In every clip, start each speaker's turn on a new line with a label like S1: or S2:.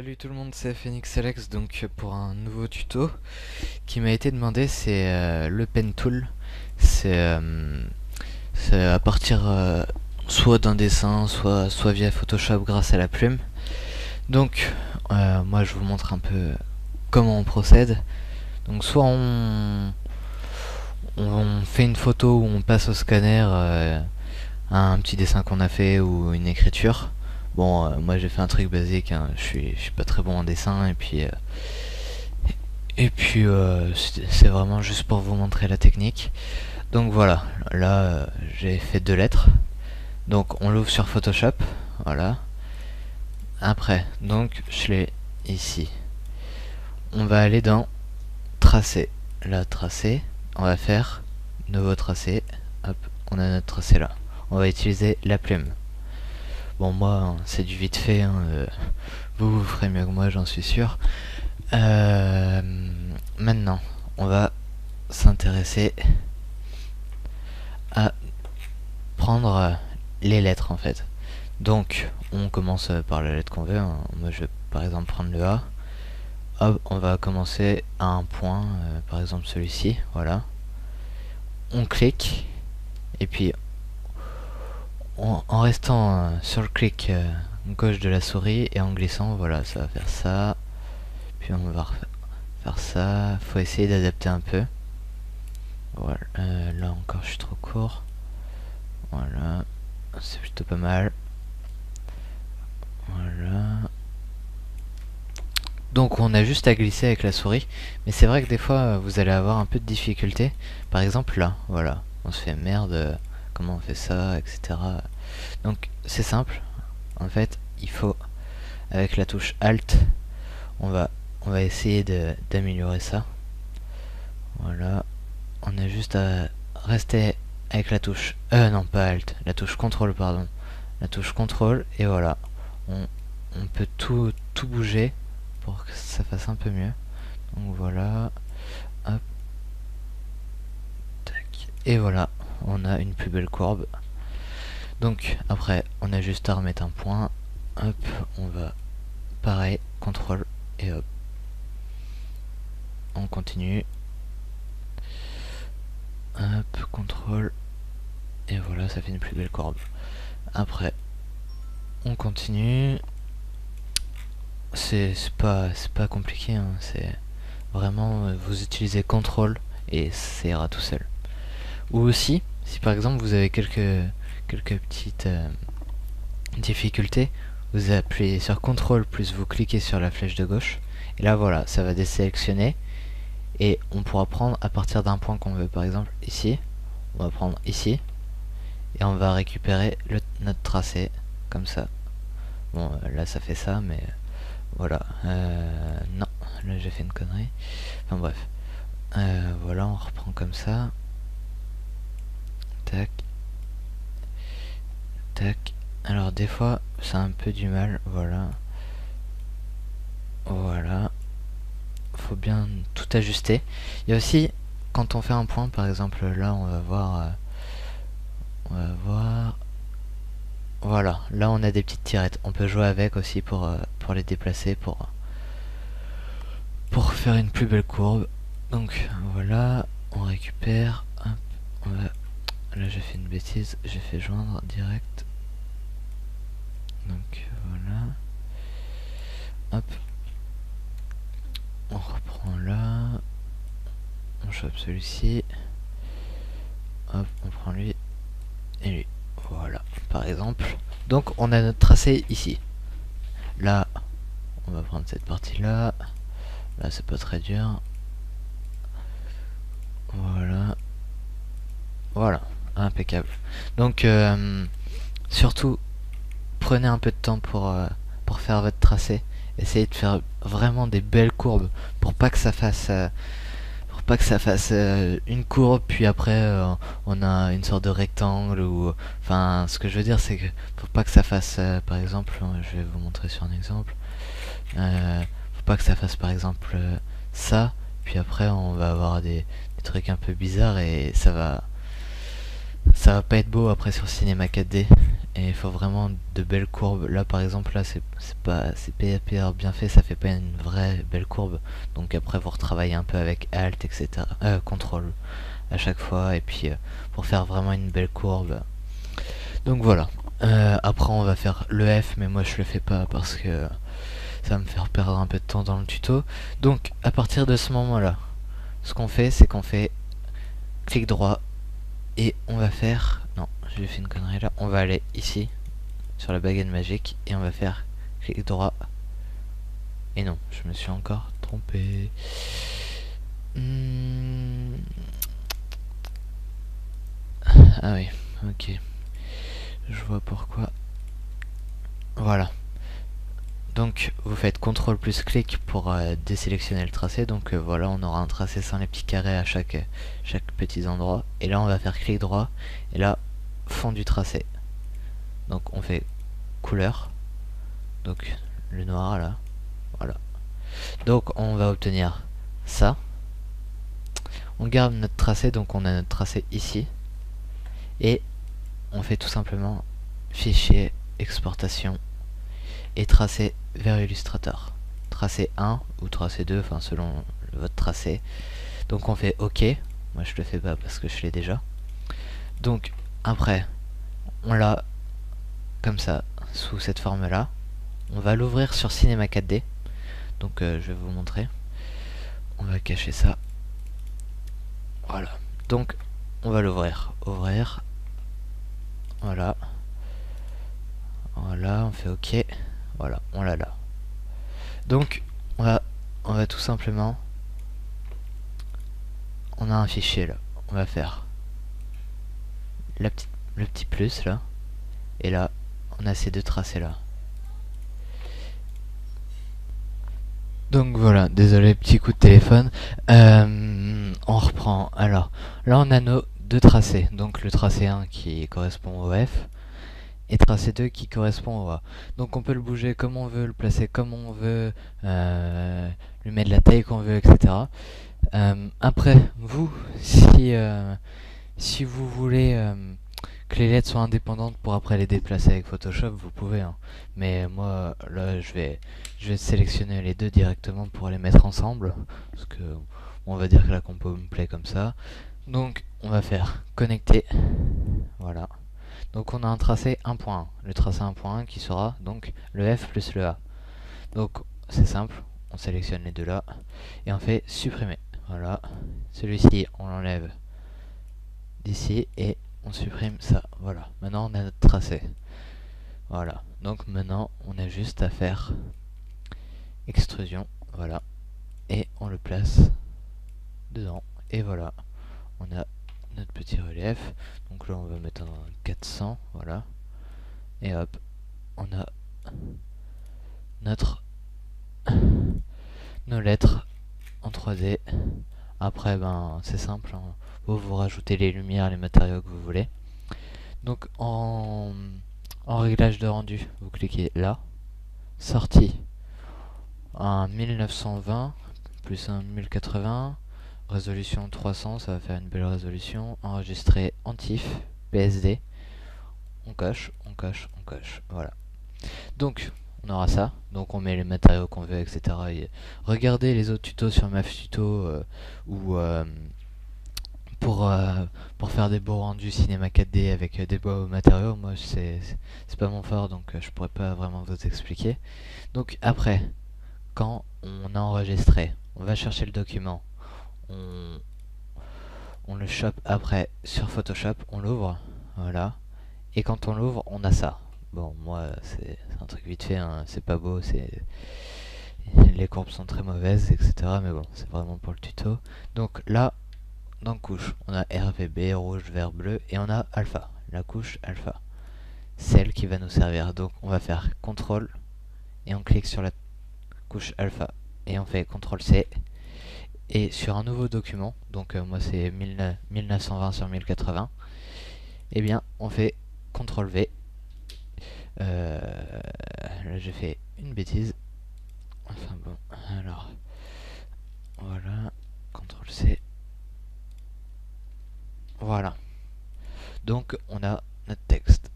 S1: Salut tout le monde, c'est Phoenix Alex donc pour un nouveau tuto qui m'a été demandé. C'est le pen tool. C'est à partir soit d'un dessin, soit via Photoshop grâce à la plume. Donc moi je vous montre un peu comment on procède. Donc soit on fait une photo où on passe au scanner un petit dessin qu'on a fait ou une écriture. Bon, moi j'ai fait un truc basique, hein. Je suis pas très bon en dessin et puis c'est vraiment juste pour vous montrer la technique. Donc voilà, là j'ai fait 2 lettres. Donc on l'ouvre sur Photoshop, voilà. Après, donc je l'ai ici. On va aller dans Tracer. Là, Tracer, on va faire Nouveau tracé. Hop, on a notre tracé là. On va utiliser la plume. Bon, moi, c'est du vite fait, hein, vous ferez mieux que moi, j'en suis sûr. Maintenant, on va s'intéresser à prendre les lettres, en fait. Donc, on commence par la lettre qu'on veut, hein. Moi, je vais par exemple prendre le A. Hop, on va commencer à un point, par exemple celui-ci, voilà. On clique, et puis en restant sur le clic gauche de la souris et en glissant, voilà, ça va faire ça. Puis on va faire ça. Faut essayer d'adapter un peu. Voilà, là encore je suis trop court. Voilà, c'est plutôt pas mal. Voilà. Donc on a juste à glisser avec la souris, mais c'est vrai que des fois vous allez avoir un peu de difficulté. Par exemple là, voilà, on se fait merde, comment on fait ça, etc. Donc c'est simple, en fait il faut, avec la touche Alt, on va essayer d'améliorer ça. Voilà, on a juste à rester avec la touche, non pas Alt, la touche contrôle, pardon, la touche contrôle, et voilà, on peut tout bouger pour que ça fasse un peu mieux. Donc voilà, hop, tac, et voilà, on a une plus belle courbe. Donc après, on a juste à remettre un point, hop, on va, pareil, contrôle, et hop, on continue, hop, contrôle, et voilà, ça fait une plus belle courbe. Après, on continue. C'est pas compliqué, hein. C'est vraiment, vous utilisez contrôle et ça ira tout seul. Ou aussi, si par exemple vous avez quelques petites difficultés, vous appuyez sur contrôle plus vous cliquez sur la flèche de gauche, et là voilà, ça va désélectionner, et on pourra prendre à partir d'un point qu'on veut. Par exemple ici, on va prendre ici, et on va récupérer notre tracé, comme ça. Bon, là ça fait ça, mais voilà. Non, là j'ai fait une connerie. Enfin bref. Voilà, on reprend comme ça. Tac. Tac. Alors des fois, ça a un peu du mal, voilà. Voilà. Faut bien tout ajuster. Il y a aussi, quand on fait un point, par exemple là, on va voir... Voilà, là on a des petites tirettes. On peut jouer avec aussi pour les déplacer, pour faire une plus belle courbe. Donc voilà, on récupère. Hop, on va... Là j'ai fait une bêtise, j'ai fait joindre direct. Donc voilà. Hop. On reprend là. On chope celui-ci. Hop, on prend lui et lui. Voilà, par exemple. Donc on a notre tracé ici. Là, on va prendre cette partie-là. Là, c'est pas très dur. Voilà. Voilà, impeccable. Donc, surtout, prenez un peu de temps pour faire votre tracé. Essayez de faire vraiment des belles courbes pour pas que ça fasse une courbe puis après on a une sorte de rectangle, ou enfin ce que je veux dire c'est que faut pas que ça fasse par exemple, je vais vous montrer sur un exemple, faut pas que ça fasse par exemple ça, puis après on va avoir des trucs un peu bizarres et ça va pas être beau après sur Cinema 4D. et il faut vraiment de belles courbes. Là par exemple, là c'est PHP bien fait, ça fait pas une vraie belle courbe, donc après vous retravaillez un peu avec Alt, etc. Contrôle à chaque fois, et puis pour faire vraiment une belle courbe. Donc voilà. Après on va faire le F, mais moi je le fais pas parce que ça va me faire perdre un peu de temps dans le tuto. Donc à partir de ce moment là, ce qu'on fait, c'est qu'on fait clic droit, et on va faire, non, j'ai fait une connerie là, on va aller ici sur la baguette magique et on va faire clic droit, et non, je me suis encore trompé. Ah oui, ok, je vois pourquoi. Voilà, donc vous faites CTRL plus clic pour désélectionner le tracé. Donc voilà, on aura un tracé sans les petits carrés à chaque petit endroit, et là on va faire clic droit, et là fond du tracé, donc on fait couleur, donc le noir là, voilà. Donc on va obtenir ça. On garde notre tracé, donc on a notre tracé ici, et on fait tout simplement fichier, exportation, et tracé vers Illustrator. Tracé 1 ou tracé 2, enfin selon votre tracé. Donc on fait OK. Moi je le fais pas parce que je l'ai déjà. Donc après, on l'a comme ça, sous cette forme là. On va l'ouvrir sur Cinema 4D. Donc je vais vous montrer. On va cacher ça. Voilà. Donc on va l'ouvrir. Ouvrir. Voilà. Voilà, on fait OK. Voilà, on l'a là. Donc on va tout simplement, on a un fichier là. On va faire le petit plus là. Et là, on a ces deux tracés là. Donc voilà, désolé, petit coup de téléphone. On reprend. Alors, là on a nos deux tracés. Donc le tracé 1 qui correspond au F, et tracé 2 qui correspond au A. Donc on peut le bouger comme on veut, le placer comme on veut, lui mettre la taille qu'on veut, etc. Après, vous, si vous voulez que les lettres soient indépendantes pour après les déplacer avec Photoshop, vous pouvez, hein. Mais moi, là, je vais sélectionner les deux directement pour les mettre ensemble, parce que on va dire que la compo me plaît comme ça. Donc, on va faire connecter. Voilà. Donc, on a un tracé 1.1. Le tracé 1.1 qui sera donc le F plus le A. Donc, c'est simple. On sélectionne les deux là et on fait supprimer. Voilà. Celui-ci, on l'enlève d'ici et on supprime ça. Voilà. Maintenant, on a notre tracé. Voilà. Donc, maintenant, on a juste à faire extrusion. Voilà. Et on le place dedans. Et voilà. On a notre petit relief. Donc là, on va mettre un 400. Voilà. Et hop. On a nos lettres en 3D. Après, ben, c'est simple, hein. Vous rajoutez les lumières, les matériaux que vous voulez. Donc, en réglage de rendu, vous cliquez là. Sortie, un 1920 plus un 1080. Résolution 300, ça va faire une belle résolution. Enregistré en TIFF, PSD. On coche, on coche, on coche. Voilà. Donc, on aura ça. Donc, on met les matériaux qu'on veut, etc. Et regardez les autres tutos sur MAFtuto ou pour faire des beaux rendus cinéma 4D avec des beaux matériaux. Moi, c'est pas mon fort, donc je pourrais pas vraiment vous expliquer. Donc, après, quand on a enregistré, on va chercher le document. On le chope après sur Photoshop, on l'ouvre, voilà. Et quand on l'ouvre, on a ça. Bon, moi, c'est un truc vite fait, hein, c'est pas beau, les courbes sont très mauvaises, etc. Mais bon, c'est vraiment pour le tuto. Donc là, dans couche, on a RVB, rouge, vert, bleu, et on a alpha, la couche alpha, celle qui va nous servir. Donc on va faire CTRL, et on clique sur la couche alpha, et on fait CTRL C, et sur un nouveau document, donc moi c'est 1920 sur 1080, et bien on fait CTRL V. Là j'ai fait une bêtise, enfin bon, alors voilà, CTRL C, voilà. Donc on a notre texte.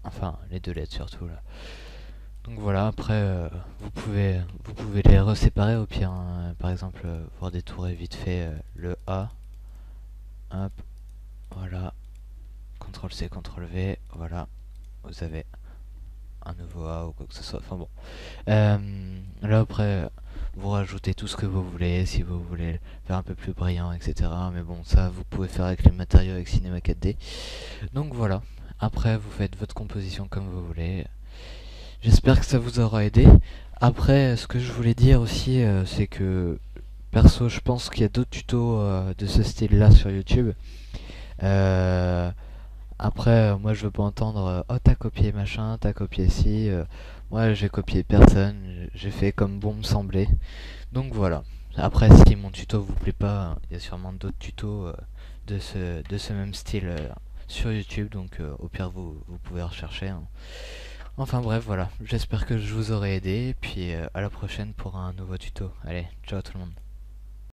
S1: enfin les 2 lettres surtout là. Donc voilà, après vous pouvez les reséparer au pire, hein. Par exemple, pour détourer vite fait le A, hop, voilà, CTRL C, CTRL V, voilà, vous avez un nouveau A ou quoi que ce soit, enfin bon. Là après, vous rajoutez tout ce que vous voulez, si vous voulez faire un peu plus brillant, etc. Mais bon, ça vous pouvez faire avec les matériaux avec Cinema 4D. Donc voilà, après vous faites votre composition comme vous voulez. J'espère que ça vous aura aidé. Après, ce que je voulais dire aussi, c'est que perso, je pense qu'il y a d'autres tutos de ce style-là sur YouTube. Euh, Après, moi, je veux pas entendre oh, t'as copié machin, t'as copié ci. Moi, j'ai copié personne, j'ai fait comme bon me semblait. Donc voilà. Après, si mon tuto vous plaît pas, il y a sûrement d'autres tutos de ce même style sur YouTube. Donc au pire, vous pouvez rechercher, hein. Enfin bref, voilà. J'espère que je vous aurai aidé. Et puis à la prochaine pour un nouveau tuto. Allez, ciao tout le monde.